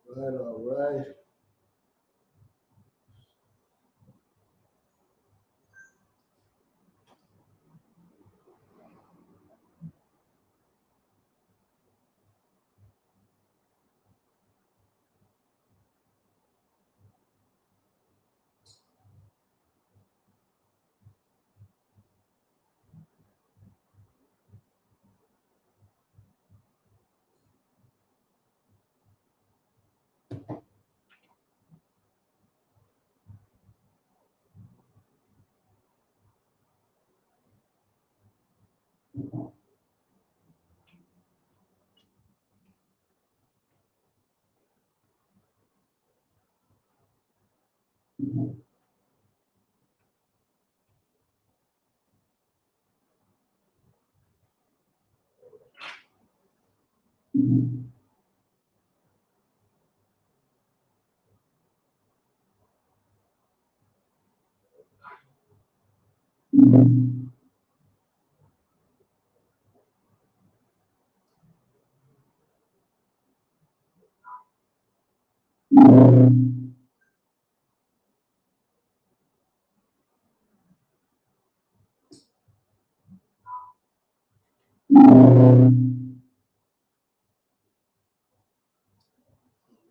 Right, all right.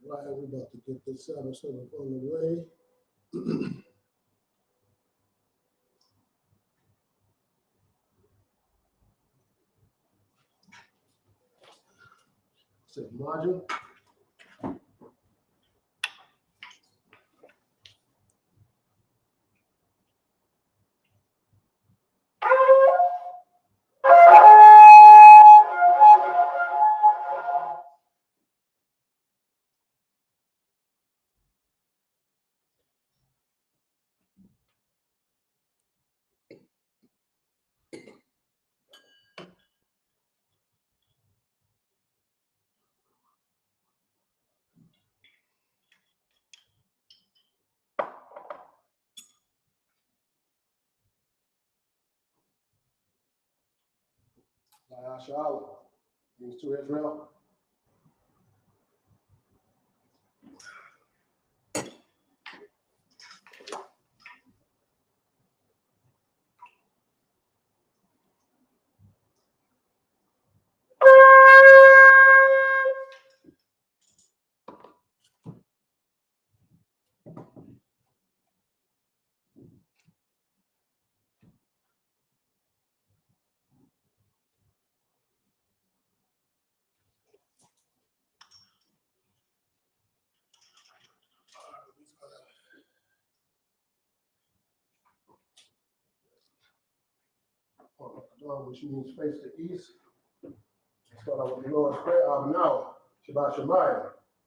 Right, we're about to get this Sabbath service on the way. Say module. Shalom. Things to Israel. Which means face the east. Start out with the Lord's Prayer. Now, Shabbat Shemayim,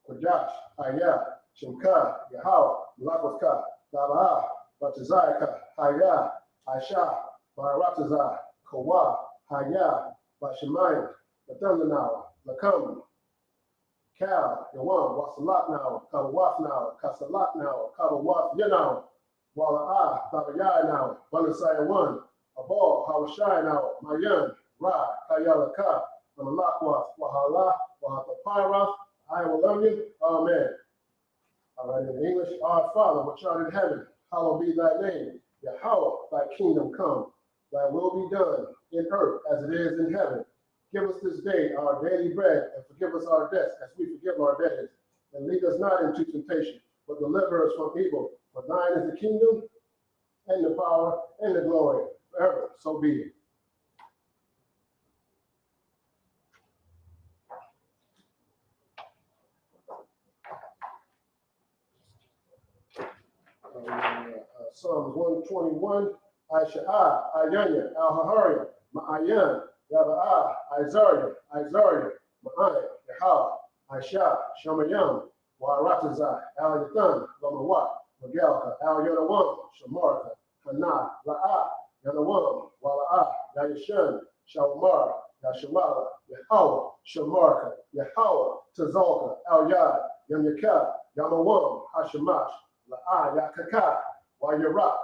Kodash, Hayah, Shemka, Yahweh, Malakotka, Tabah, Batazayaka, Hayah, Aisha, Baratazai, Kawa, Hayah, Bashemayim, Latandanao, Lakam, Cal, Yawan, Wasalat now, Kabawaf now, Kasalat now, Kabawaf Yanao, Wala Tabaya now, Banasaya 1, Abal, Hawashai now, Mayan, Ra, Kayalaka, Malakwas, Wahala, Wahatapirath, I will love you. Amen. All right, in English, our Father, which art in heaven, hallowed be thy name. Yahweh, thy kingdom come. Thy will be done in earth as it is in heaven. Give us this day our daily bread, and forgive us our debts as we forgive our debtors. And lead us not into temptation, but deliver us from evil. For thine is the kingdom, and the power, and the glory, forever. So be it. Psalms 121, Aisha'a, Ayanya, Al-Hahariya, Ma'ayan, Yaba'a, Isaiah, Ma'ay, Yahweh, Aisha, Shamayam, Waratazai, Al-Yathan, Lamawat, Magalka, Al-Yanawam, Shamarka, Hana, La'a, Yanawam, Wala'a, Yayashan, Shawamar, Yashamala, Yahweh, Shamarka, Yahweh, Tazalka, Al-Yad, Yamyaka, Yamawam, Hashamash, La'a, Yakaka, Wayarak,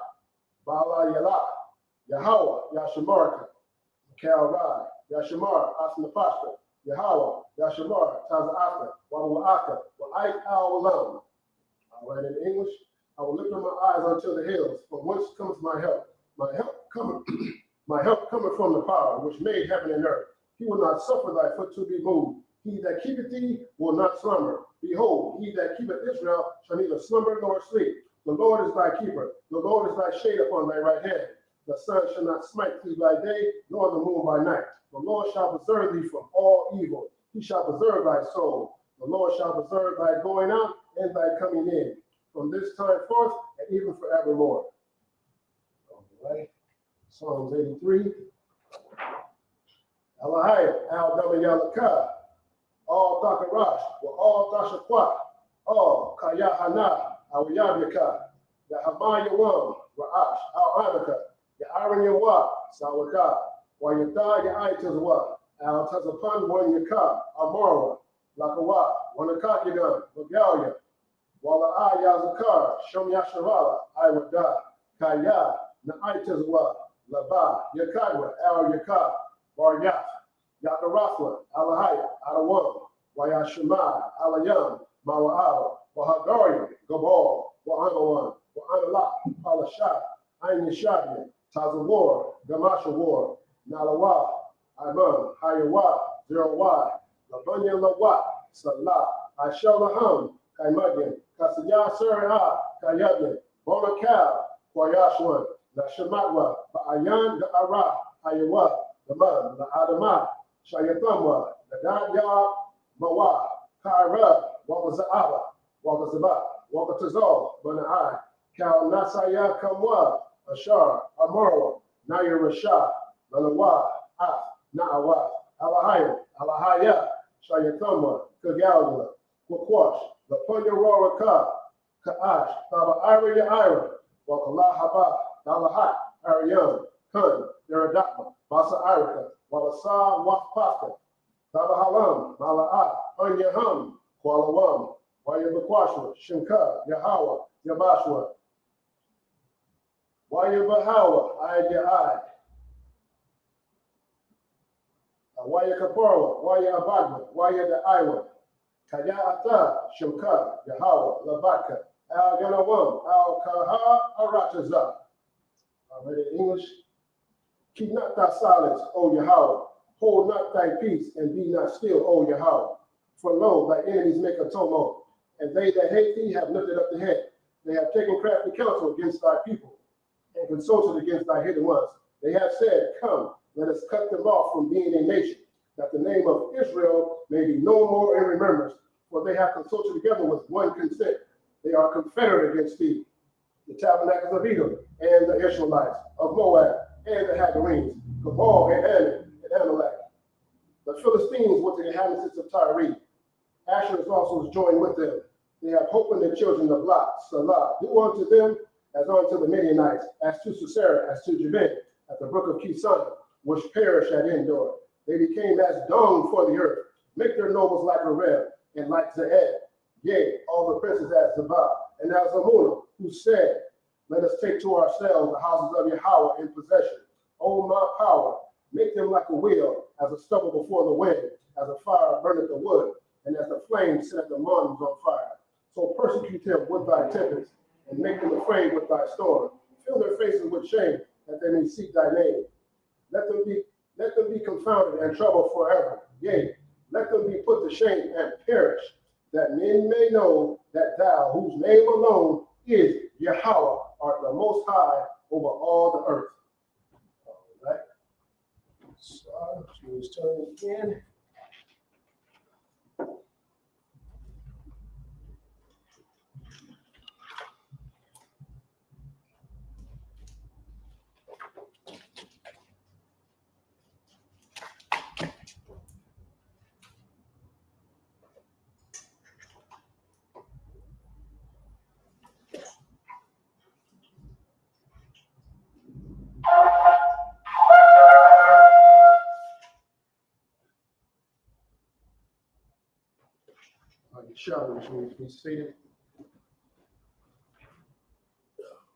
Bala Yala, Yahweh, Yashamarka, Cal Rai, Yashamar, Asnapashka, Yahweh, Yashamar, Taza'aka, Wawa'aka, Wa'ait al-Walam. All right, in English, I will lift up my eyes unto the hills, from whence comes my help. My help cometh, my help cometh from the power which made heaven and earth. He will not suffer thy foot to be moved. He that keepeth thee will not slumber. Behold, he that keepeth Israel shall neither slumber nor sleep. The Lord is thy keeper. The Lord is thy shade upon thy right hand. The sun shall not smite thee by day, nor the moon by night. The Lord shall preserve thee from all evil. He shall preserve thy soul. The Lord shall preserve thy going out and thy coming in, from this time forth and even forevermore. All right. Psalms 83. Alahaya, Al Damayalaka, All Dakarash, All Dashaqua, All Kayahana, Al Yabika, Yahamaya Wam, Ra'ash, Al Anaka, Ya'aran Yawa, Sawada, Wayata Ya'itazwa, Al Tazapan Wan Yaka, Amara, Lakawa, Wanakakigan, Magalia, Wala Yazakar, Shom Yasharala, Iwada, Kaya, Na'itazwa, Laba, Yakadwa, Al Yaka, Baryat, Yakarafla, Alahaya, Adawam, Wayashima, Alayam, Mawa'aba, Wahagaria, Gabal, Wa'anawan, Wa'anala, Palashat, Ain Yashabia, Tazawar, Gamashawar, Nalawa, Iman, Hayawa, Zerwa, Labanya Lawa, Salah, Ashalaham, Kaimadian, Kasaya Sara, Kayabin, Bonakal, Kwayashwan, Nashamatwa, Ba'ayan, Da'ara, Hayawa, the man, the Adamah, Shayatamwa, the Dadya, Mawa, Kaira, Wabazaba, Wabazaba, Wakatazal, Banai, Cal Nasaya Kamwa, Ashar, Amorwa, Naya Rasha, Lalawa, Na'awa, Alahaya, Shayatamwa, Kagalwa, Kwakwash, Lapunya Roraka, Ka'ash, Taba Ira Yaira, Wakalahaba, Dalahat, Ariam, Kun, Deradakma, Basa Irika, Walasa Wapaka, Tabahalam, Mala'a, Anyaham, Kualawam, Wayabakwashwa, Shinka, Yahawa, Yabashwa, Wayabahawa, Ayai, Wayakaporwa, Wayabagma, Wayada Kayata, Shinka, Yahawa, Labaka, Al Ganawam, Al Kaha, Arataza. Already in English. Keep not thy silence, O Yahweh. Hold not thy peace, and be not still, O Yahweh. For lo, thy enemies make a tumult, and they that hate thee have lifted up the head. They have taken crafty counsel against thy people, and consulted against thy hidden ones. They have said, Come, let us cut them off from being a nation, that the name of Israel may be no more in remembrance, for they have consulted together with one consent. They are confederate against thee, the tabernacles of Edom, and the Ishmaelites, of Moab, and the Hagarenes, Gabal and Ammon and Amalek. The Philistines with the inhabitants of Tyre. Asher is also joined with them. They have hope in the children of Lot, Salah. Do unto them as unto the Midianites, as to Sisera, as to Jabin, at the brook of Kison, which perished at Endor. They became as dung for the earth. Make their nobles like Areb, and like Zeed. Yea, all the princes as Zabah, and as Amunah, who said, Let us take to ourselves the houses of Yahweh in possession. O my power, make them like a wheel, as a stubble before the wind, as a fire burneth the wood, and as the flame set the mountains on fire. So persecute them with thy tempest, and make them afraid with thy storm. Fill their faces with shame, that they may seek thy name. Let them be confounded and troubled forever. Yea, let them be put to shame and perish, that men may know that thou, whose name alone is Yahweh, art the most high over all the earth. All right. So let's turn again. Shall which means be seated.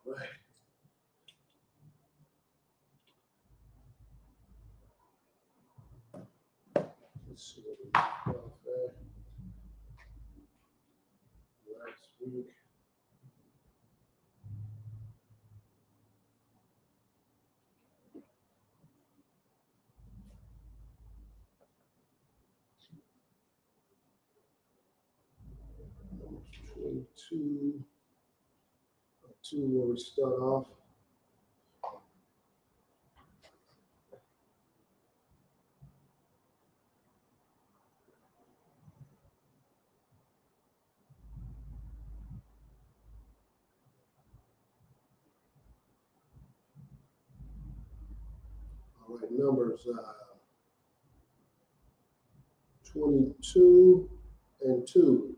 All right. Let's see what week. Number 22. 2 where we start off. All right, Numbers 22 and 2.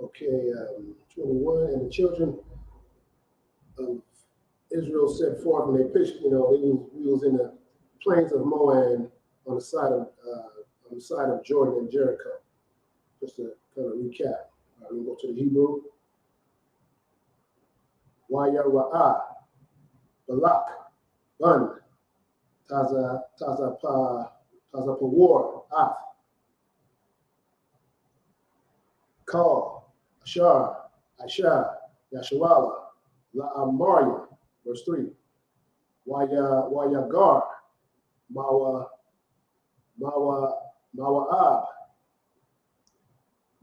Okay, 21, and the children of Israel set forth, and they pitched. We was in the plains of Moab on the side of Jordan and Jericho. Just to kind of recap. We go to the Hebrew. Wayara'ah, Balak, Bun, Tazapawar, Ath, Kal, Ashar, Asha, Yasharala, La'amaria, verse 3. Wayagar, Mawa'ab,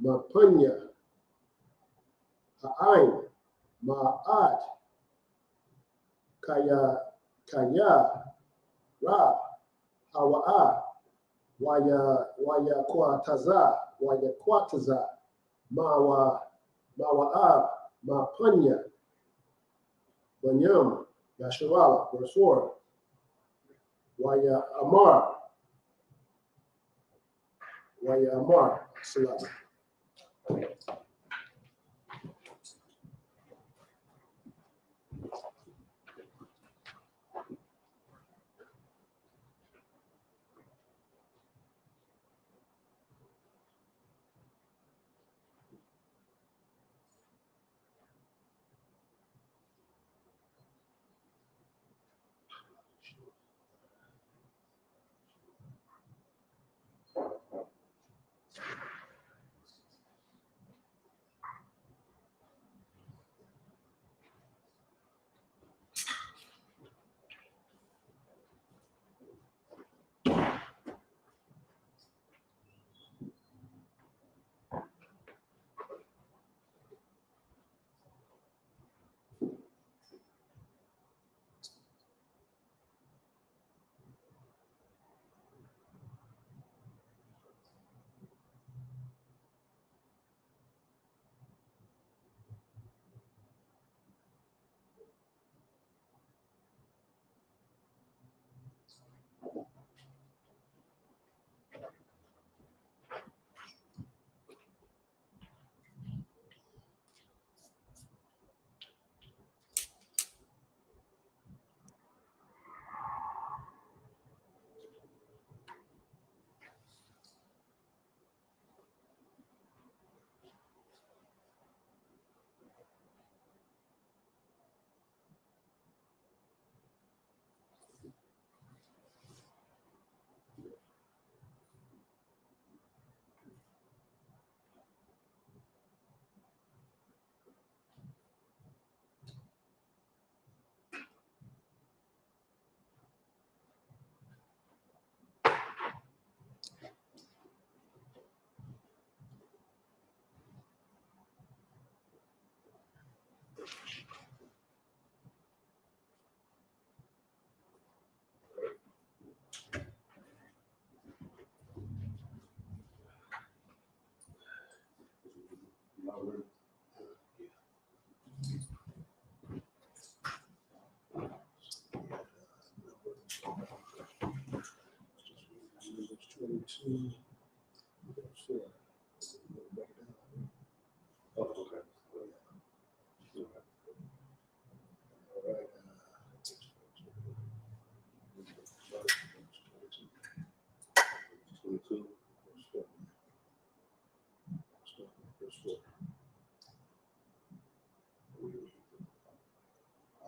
Mapunya, Ha'ain, Ma'ad, Kaya, Rab, Hawa'ah, Wayakwataza, Mawa'ab, Mapunya, Banyam, Yasharala, verse 4. Wayamar, Salat.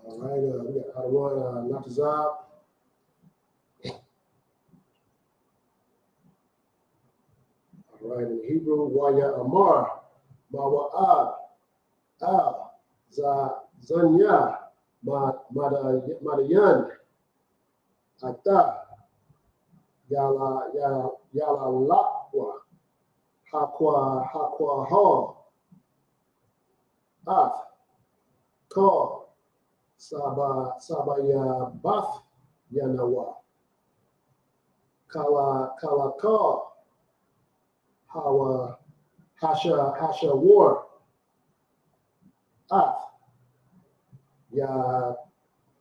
All right, we got Adawan Natazab. All right, in Hebrew, Waya Amar, Mawa'ab, Al, Zanya, Madayan, Ata, Yala Lakwa, Hakwa Ha, Ath, Ka, Sabaya Bath, Yanawa, Kalaka, Hawa, Hasha War, Ath,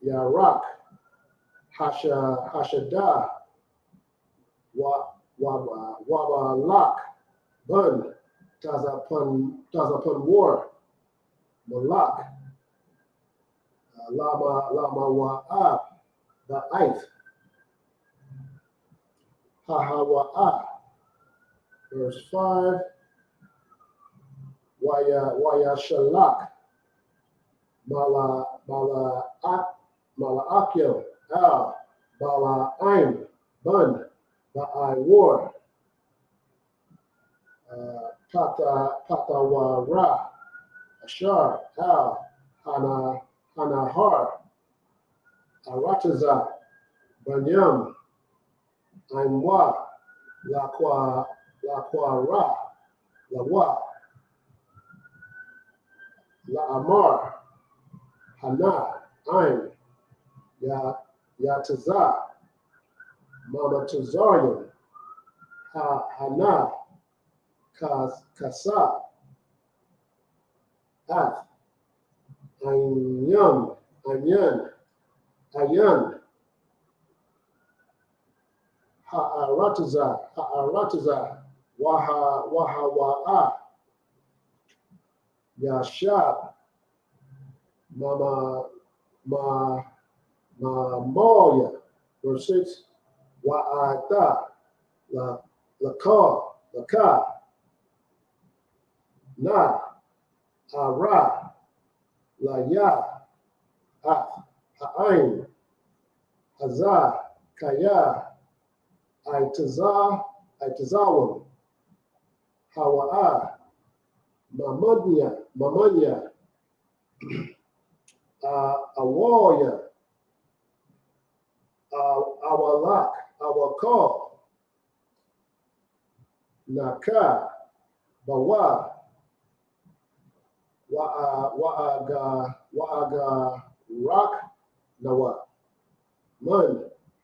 Yarak, Hashada, Waba Lak, Bun, Tazapun War, Malak, Lama Wa'ab, Ba'ith, Hahawa'a. Verse 5, Waya Shalak, Malaakim, Al, Bala'aim, Bun, Ba'ai War, Patawara, Ashar, Al, Hanahar, Arataza, Banyam, Aimwa, Laquara, Lawa, La'amar, Hana, Ain, Yataza, Mama Tuzarian, Hana, Kasa, Ath, Ayan, Ha'arataza, Wahawa'a, Yashab, Moya, verse 6, Wa'ata, Laka, Na, Ara, Laya, Ath, Ha'ain, Hazah, Kaya, Aitazawam, Hawa'a, Mamanya, Awaya, Awalak, Awakal, Naka, Bawa, Wa'aga, Rak, Nawa, Mun,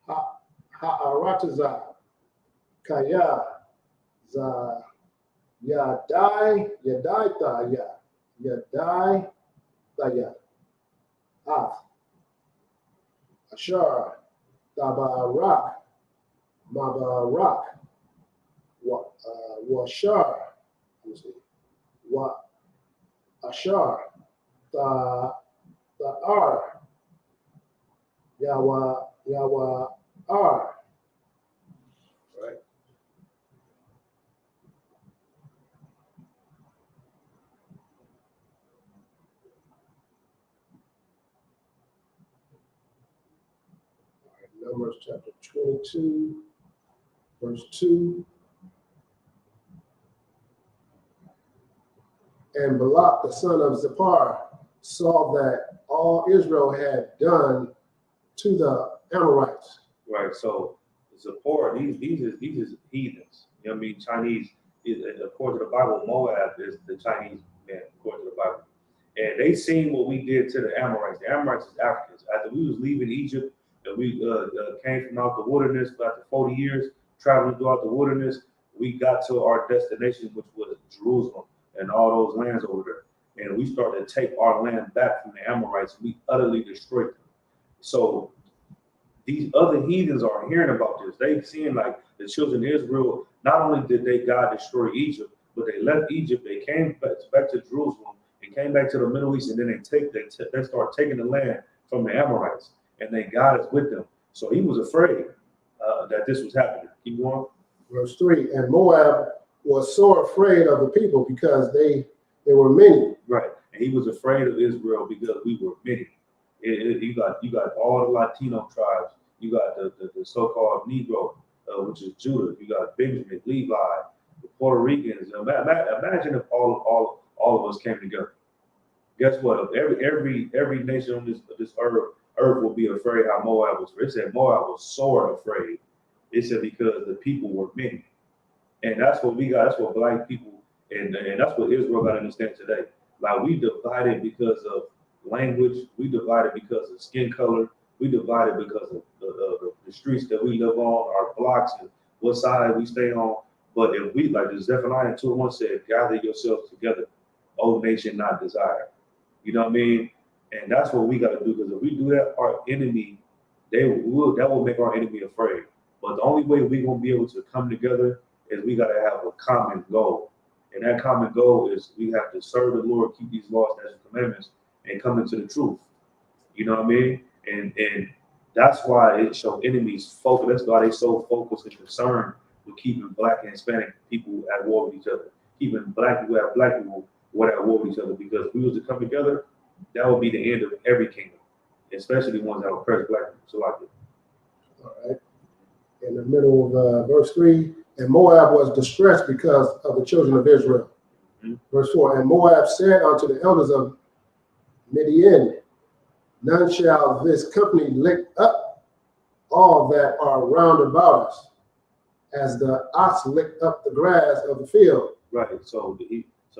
Ha'arataza, Kaya, Za, Yadai, Taya, Ath, Ashar, Tabarak, Mabarak, Washar, Ashar, Ta'ar, Yawa Ar. Right? Numbers chapter 22, verse 2. And Balak, the son of Zippor, saw that all Israel had done to the Amorites. Right. So Zippor, these is heathens. You know what I mean? Chinese, according to the Bible, Moab is the Chinese man, according to the Bible. And they seen what we did to the Amorites. The Amorites is Africans. After we was leaving Egypt, and we came from out the wilderness after 40 years, traveling throughout the wilderness, we got to our destination, which was Jerusalem and all those lands over there. And we started to take our land back from the Amorites. We utterly destroyed them. So these other heathens are hearing about this. They've seen like the children of Israel, not only did God destroy Egypt, but they left Egypt, they came back to Jerusalem, and came back to the Middle East, and then they start taking the land from the Amorites, and then God is with them. So he was afraid that this was happening. Keep going. Verse 3, and Moab was so afraid of the people because they were many. Right, and he was afraid of Israel because we were many. You got all the Latino tribes. You got the so-called Negro, which is Judah. You got Benjamin, Levi, the Puerto Ricans. Imagine if all all of us came together. Guess what? Every nation on this earth will be afraid how Moab was. It said Moab was sore afraid. It said because the people were many. And that's what we got. That's what black people and that's what Israel got to understand today. Like we divided because of language. We divided because of skin color. We divided because of the streets that we live on, our blocks, and what side we stay on. But if we, like the Zephaniah 2:1 said, gather yourselves together, O nation not desired. You know what I mean? And that's what we got to do. Because if we do that, our enemy, that will make our enemy afraid. But the only way we're gonna be able to come together is we got to have a common goal. And that common goal is we have to serve the Lord, keep these laws, statutes, and commandments, and come into the truth. You know what I mean? And that's why it shows enemies focus. That's why they so focused and concerned with keeping black and Hispanic people at war with each other, keeping black people at war with each other. Because if we was to come together, that would be the end of every kingdom, especially the ones that oppress black people. So like it. All right. In the middle of verse 3, and Moab was distressed because of the children of Israel. Mm-hmm. Verse 4, and Moab said unto the elders of Midian, none shall this company lick up all that are round about us, as the ox lick up the grass of the field. Right. So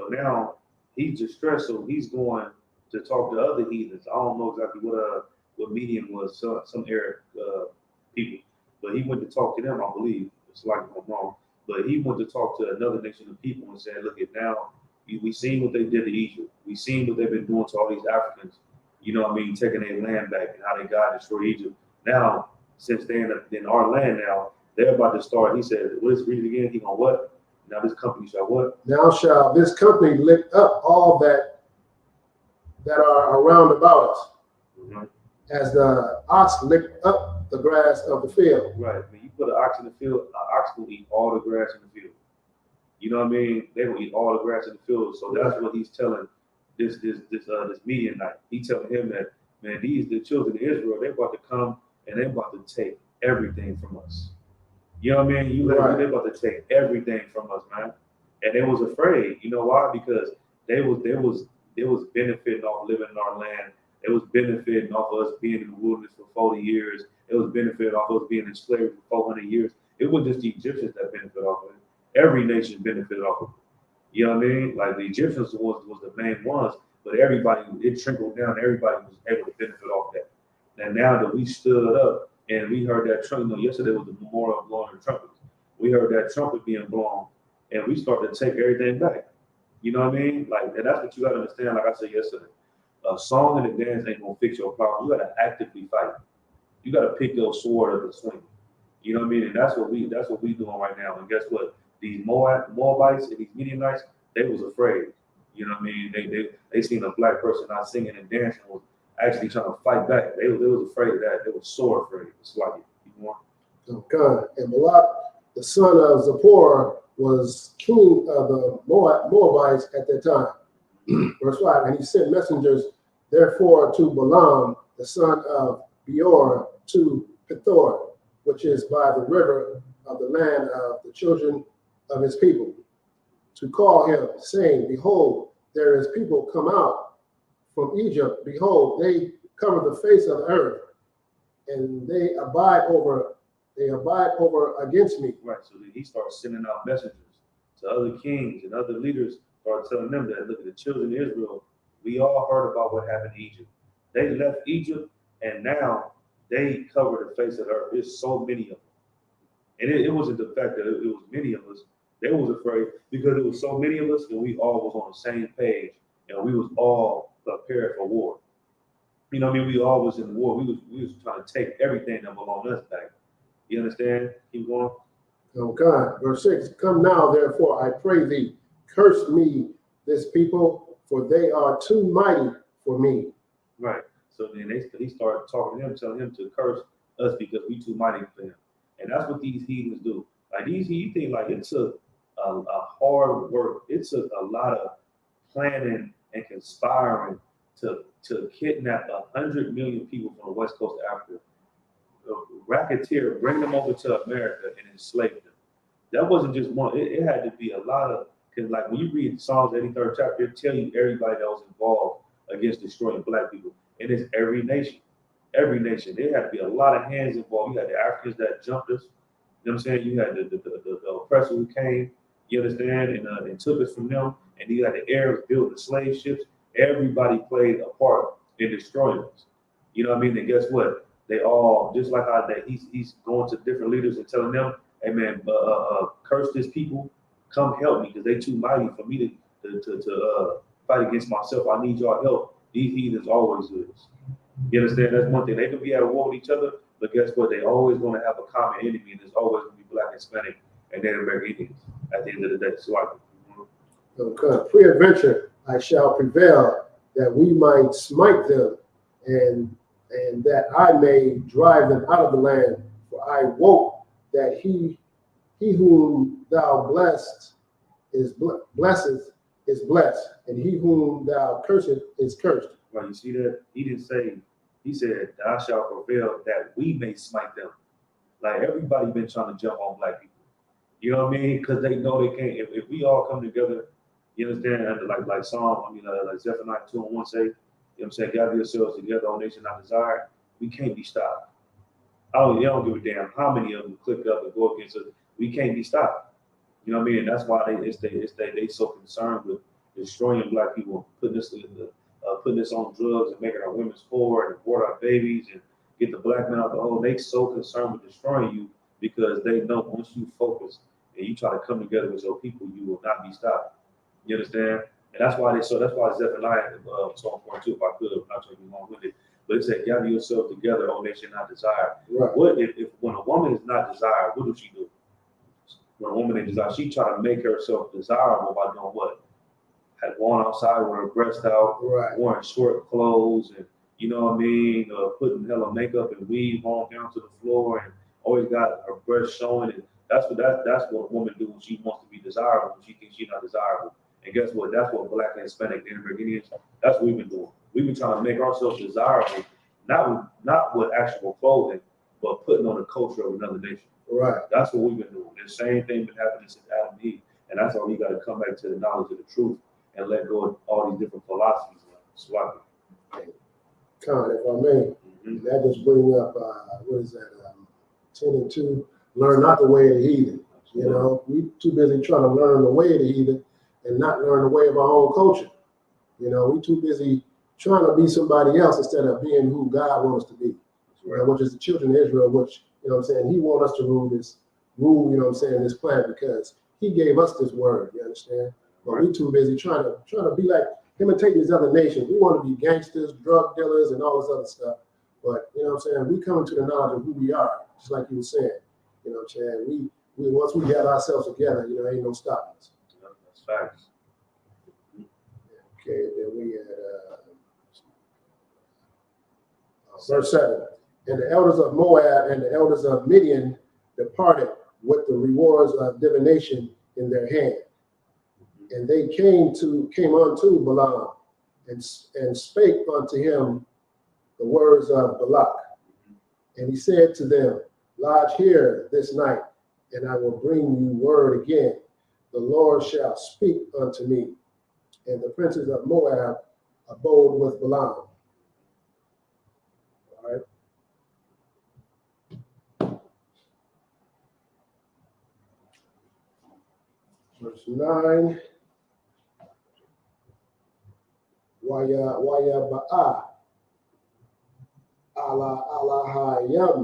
now he's distressed, so he's going to talk to other heathens. I don't know exactly what Midian was, some Arab people, but he went to talk to them, I believe. It's like I'm wrong, but he went to talk to another nation of people and said, look at now, we seen what they did to Egypt. We seen what they've been doing to all these Africans, you know what I mean, taking their land back and how they got destroyed Egypt. Now, since they're in our land now, they're about to start, he said, what is read again? He going, what? Now this company shall what? Now shall this company lick up all that are around about us, mm-hmm. as the ox licked up the grass of the field. Right. When you put an ox in the field, an ox will eat all the grass in the field. You know what I mean? They will eat all the grass in the field. So that's what he's telling this Midianite. He's telling him that, man, the children of Israel, they're about to come and they're about to take everything from us. You know what I mean? They're about to take everything from us, man. And they was afraid. You know why? Because they was benefiting off living in our land. It was benefiting off of us being in the wilderness for 40 years. It was benefiting off of us being in slavery for 400 years. It wasn't just the Egyptians that benefited off of it. Every nation benefited off of it. You know what I mean? Like the Egyptians was the main ones, but everybody, it trickled down. Everybody was able to benefit off that. And now that we stood up and we heard that trumpet, yesterday was the memorial of blowing the trumpet. We heard that trumpet being blown and we started to take everything back. You know what I mean? Like, and that's what you got to understand. Like I said yesterday, a song and a dance ain't gonna fix your problem. You got to actively fight. You got to pick your sword up and swing. You know what I mean? And that's what we doing right now. And guess what? These Moabites and these Midianites, they was afraid. You know what I mean? They seen a black person not singing and dancing was actually trying to fight back. They was afraid of that. They was sore afraid. It's like Okay. And Balak, the son of Zippor, was king of the Moabites at that time. Verse 5, and he sent messengers therefore to Balaam, the son of Beor, to Pethor, which is by the river of the land of the children of his people, to call him, saying, behold, there is people come out from Egypt. Behold, they cover the face of the earth, and they abide over against me. Right. So he starts sending out messengers to other kings and other leaders, start telling them that, look at the children of Israel, we all heard about what happened in Egypt. They left Egypt and now they cover the face of the earth. There's so many of them. And it wasn't the fact that it was many of us. They was afraid because there was so many of us and we all was on the same page and we was all prepared for war. You know what I mean? We all was in war. We was trying to take everything that belonged to us back. You understand? Keep going. Okay. Verse 6, come now, therefore, I pray thee, curse me this people, for they are too mighty for me. Right. So then he started talking to him, telling him to curse us because we too mighty for him. And that's what these heathens do. Like you think like it took a hard work. It took a lot of planning and conspiring to kidnap 100 million people from the west coast of Africa, racketeer, bring them over to America and enslave them. That wasn't just one. It had to be a lot of Because like when you read Psalms 83rd chapter, it tell you everybody that was involved against destroying black people. And it's every nation. Every nation. There had to be a lot of hands involved. You had the Africans that jumped us. You know what I'm saying? You had the oppressor who came, you understand, and took us from them. And you had the Arabs build the slave ships. Everybody played a part in destroying us. You know what I mean? And guess what? They all, just like how that he's going to different leaders and telling them, hey man, curse this people, come help me, because they too mighty for me to fight against myself. I need y'all help. These heathens always do this. You understand? That's one thing. They can be at war with each other, but guess what? They always going to have a common enemy, and there's always going to be black, Hispanic, and Native American Indians at the end of the day. So Pre-adventure, I shall prevail, that we might smite them, and that I may drive them out of the land. For I wote that he whom thou blessest is blessed, and he whom thou cursest is cursed. Right, you see that? He didn't say, he said, thou shalt prevail that we may smite them. Like everybody been trying to jump on black people. You know what I mean? Because they know they can't. If we all come together, you understand, like Psalm, like Zephaniah 2:1 say, you know what I'm saying, gather yourselves together, O nation not desire, we can't be stopped. They don't give a damn how many of them click up and go against us. We can't be stopped. You know what I mean? And that's why they so concerned with destroying black people, putting us on drugs and making our women poor and abort our babies and get the black men out the hole. They so concerned with destroying you because they know once you focus and you try to come together with your people, you will not be stopped. You understand? And that's why that's why Zephaniah so important too, if I could, I'm not trying to be long with it. But it said, gather yourself together, O nation not desired. Right. What if when a woman is not desired, what does she do? When a woman is desired, she try to make herself desirable by doing what? Had gone outside with her breast out, right, wearing short clothes, and you know what I mean, putting hella makeup and weave on down to the floor, and always got her breast showing. And that's what a woman do when she wants to be desirable, when she thinks she's not desirable. And guess what? That's what black and Hispanic Indians. That's what we've been doing. We've been trying to make ourselves desirable, not with actual clothing, but putting on the culture of another nation. Right. That's what we've been doing. The same thing been happening since Adam and Eve, and that's why we got to come back to the knowledge of the truth and let go of all these different philosophies. Swap it. Con, if I may, that just bring up what is that? 10:2. Learn not the way of the heathen. You know, we too busy trying to learn the way of the heathen and not learn the way of our own culture. You know, we too busy trying to be somebody else instead of being who God wants us to be. You know, which is the children of Israel, which, you know what I'm saying, he wants us to rule, you know what I'm saying, this planet because he gave us this word, you understand? But we too busy trying to be like, imitate these other nations. We want to be gangsters, drug dealers, and all this other stuff. But, you know what I'm saying, we come into the knowledge of who we are, just like you were saying. You know what I'm saying? We once we get ourselves together, you know, ain't no stopping us. Yeah, that's facts. Okay, then we had verse 7. And the elders of Moab and the elders of Midian departed with the rewards of divination in their hand. And they came unto Balaam and spake unto him the words of Balak. And he said to them, lodge here this night, and I will bring you word again. The Lord shall speak unto me. And the princes of Moab abode with Balaam. All right. Verse 9. Waya ba'a ala hayam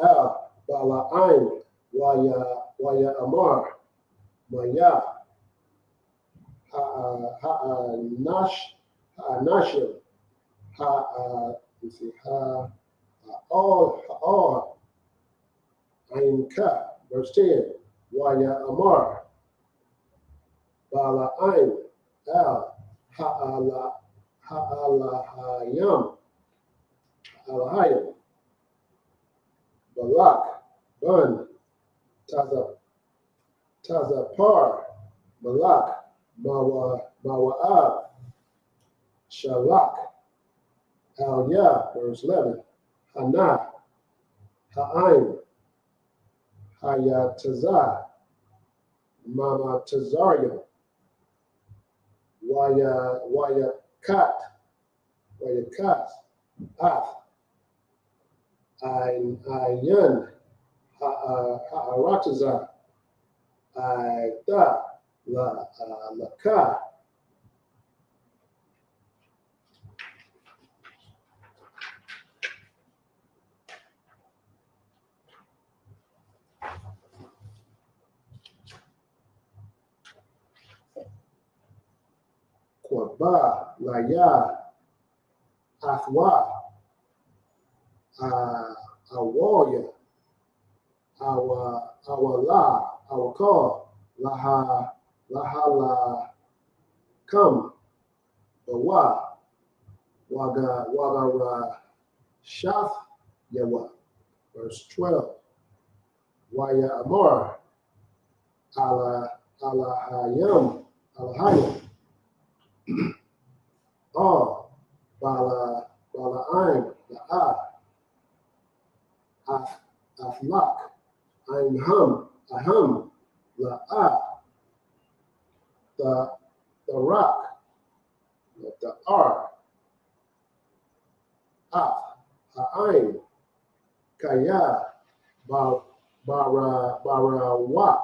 al bala'ain waya amar maya ha'anashim all ainka. Verse 10. Waya amar bala'ain al Ha'alahayam, Balak, Bun, Tazapar, Balak, Mawa'ab, Shalak, Al-Yah, verse 11, Hana, Ha'ain, Hayatazah, Mama Tazariah, Wayakat, Ath, Ayan, Ha'arataza, Aita, Laka, Kwaba, Laya, Athwa, Awaya, Awala, Awakar, Lahala, Come, Bawa, Wagara, Shath, Yawa. Verse 12. Waya Amar, Alahayam, Bala'aim, La'ah, Aflak, Aham, La'ah, the rock, the R, Ha'ain, Kaya, Barawak,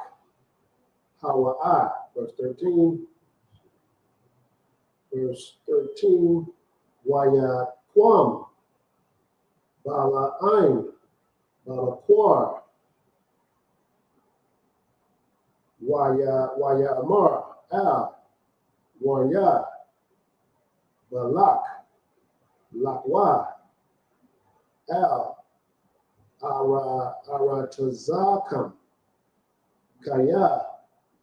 Hawa'ah, verse 13. Verse 13, Waya Kwam, Bala'ain, Balakwar, Waya Amar, Al, Warya, Balak, Lakwa, Al, Aratazakam, Kaya,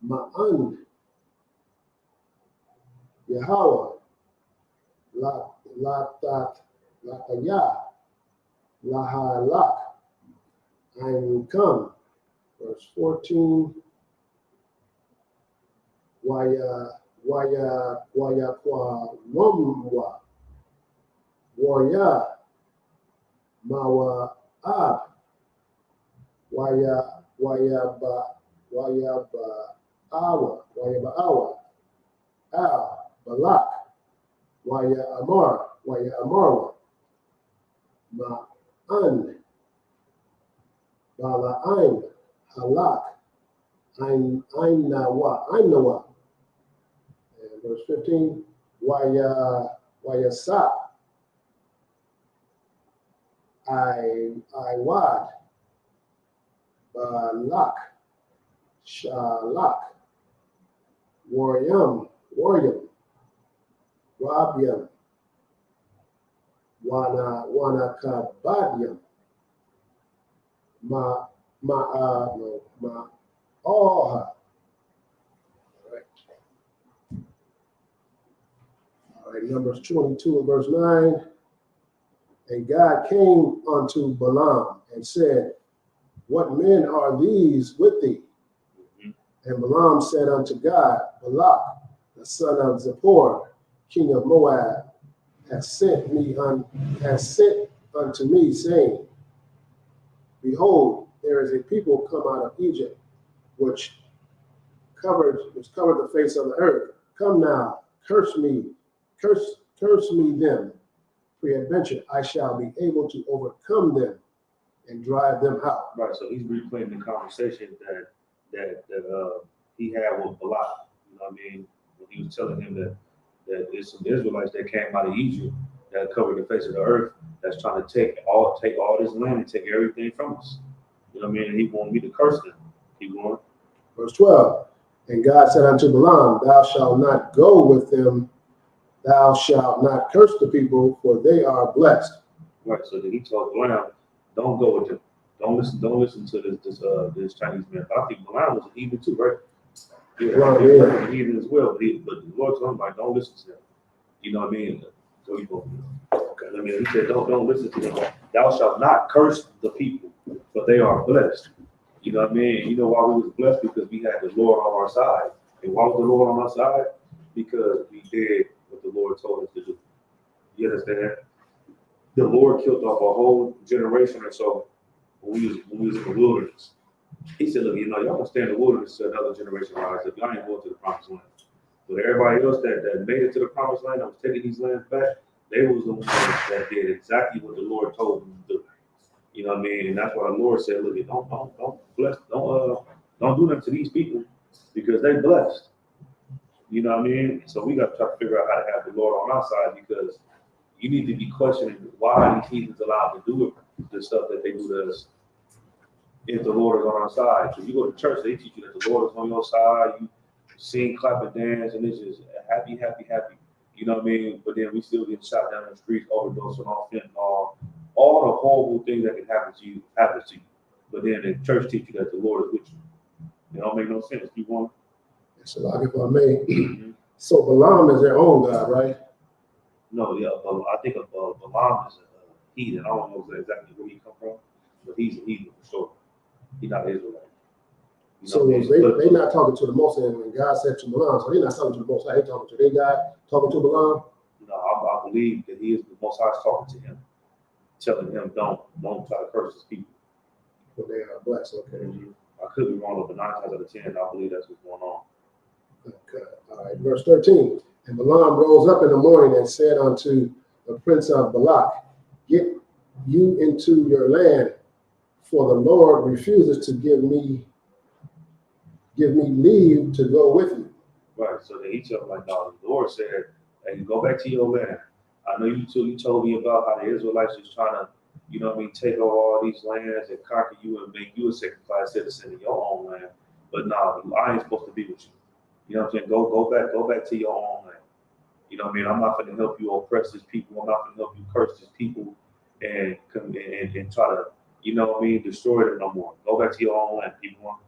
Ma'an, Yahweh, Lataya, Lahalak, Ainukam, verse 14, Waya Kwa Wamwa, Warya, Mawa Ab, Waya Ba'awa, Al, Balak, Waya Amarwa, Ma'an, Bala'ain, Halak, Ainawa. And verse 15, Waya Sap, Iwad, Balak, Shalak, Waryam, Rabiam, Wanakabadyam, Ma'oha. All right, Numbers 22 and verse 9. And God came unto Balaam and said, What men are these with thee? And Balaam said unto God, Balak, the son of Zippor, king of Moab, has sent unto me, saying, Behold, there is a people come out of Egypt, which covered the face of the earth. Come now, curse me them. Peradventure, I shall be able to overcome them and drive them out. Right. So he's replaying the conversation that he had with Balak. You know what I mean? When he was telling him that there's some Israelites that came out of Egypt that covered the face of the earth, that's trying to take all this land and take everything from us. You know what I mean? And he wanted me to curse them. Keep going. Verse 12. And God said unto Balaam, Thou shalt not go with them. Thou shalt not curse the people, for they are blessed. Right. So then he told Balaam, don't go with them. Don't listen to this Chinese man. I think Balaam was a heathen too, right? Yeah, he was a heathen as well. But the Lord told him, like, don't listen to them. You know what I mean? So he go. Okay. I mean, he said, don't listen to them. Thou shalt not curse the people, but they are blessed. You know what I mean? You know why we was blessed? Because we had the Lord on our side. And why was the Lord on our side? Because we did what the Lord told us to do. You understand? The Lord killed off a whole generation or so when we was in the wilderness. He said, look, you know, y'all gonna stay in the wilderness till another generation rise up. Y'all ain't going to the promised land. But everybody else that made it to the promised land, that was taking these lands back, they was the ones that did exactly what the Lord told them to do. You know what I mean? And that's why the Lord said, look, don't do that to these people because they blessed. You know what I mean? So we got to try to figure out how to have the Lord on our side, because you need to be questioning why these heathens allowed to do the stuff that they do to us if the Lord is on our side. Because you go to church, they teach you that the Lord is on your side. You sing, clap, and dance, and it's just happy, happy, happy. You know what I mean? But then we still get shot down in the streets, overdosing off fentanyl. All the horrible things that can happen to you happens to you. But then the church teach you that the Lord is with you. It don't make no sense. You want? So, like, if I may, so Balaam is their own God, right? No, yeah, I think Balaam is a heathen. I don't know exactly where he come from, but he's a heathen for sure. He's not Israelite. You know, so they not talking to the Most High, and God said to Balaam, so they're not talking to the Most High, they're talking to their God, talking to Balaam? No, I believe that he is the Most High talking to him, telling him don't try to curse his people. Well, they are blessed, okay. I could be wrong, but 9 times out of 10, I believe that's what's going on. Okay, all right, verse 13. And Balaam rose up in the morning and said unto the prince of Balak, get you into your land, for the Lord refuses to give me leave to go with you. Right, so then he told him, like, no, the Lord said, hey, go back to your land. I know you told me about how the Israelites was trying to, you know what I mean, take over all these lands and conquer you and make you a second-class citizen in your own land. But no, I ain't supposed to be with you. You know what I'm saying? Go back to your own land. You know what I mean? I'm not going to help you oppress these people. I'm not going to help you curse these people and try to, you know what I mean, destroy them no more. Go back to your own land, people.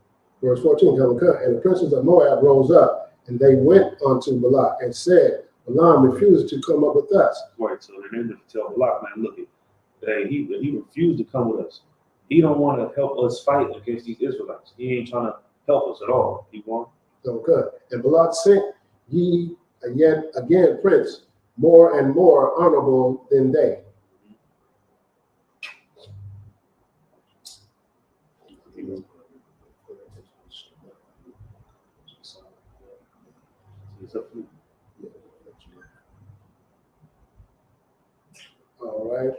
Verse 14, and the princes of Moab rose up, and they went unto Balak and said, Balaam refuses to come up with us. Right, so then they tell Balak, man, look, he refused to come with us. He don't want to help us fight against these Israelites. He ain't trying to help us at all. He won't. Okay. And Balak sent ye again prince, more and more honorable than they. All right.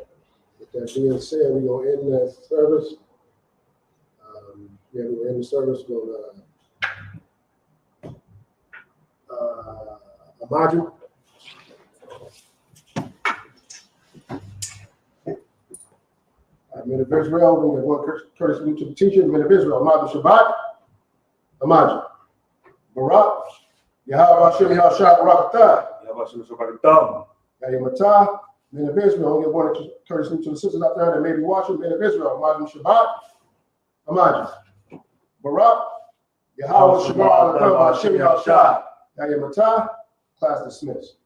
With that being said, we're going to end that service. We're going to end the service with Imagine. Men of Israel, we have one courtesy salute to the teacher, men of Israel, Imagine Shabbat, Imagine. Barak, Yahweh Hashem Yahshua Barakatah. Yahweh Hashem Barakatah. Yayamatah, men of Israel, we have one courtesy salute to the sisters out there that may be watching, men of Israel, Imagine Shabbat, Imagine. Barak, Yahweh Hashem Yahshua Yayamatah, class dismissed.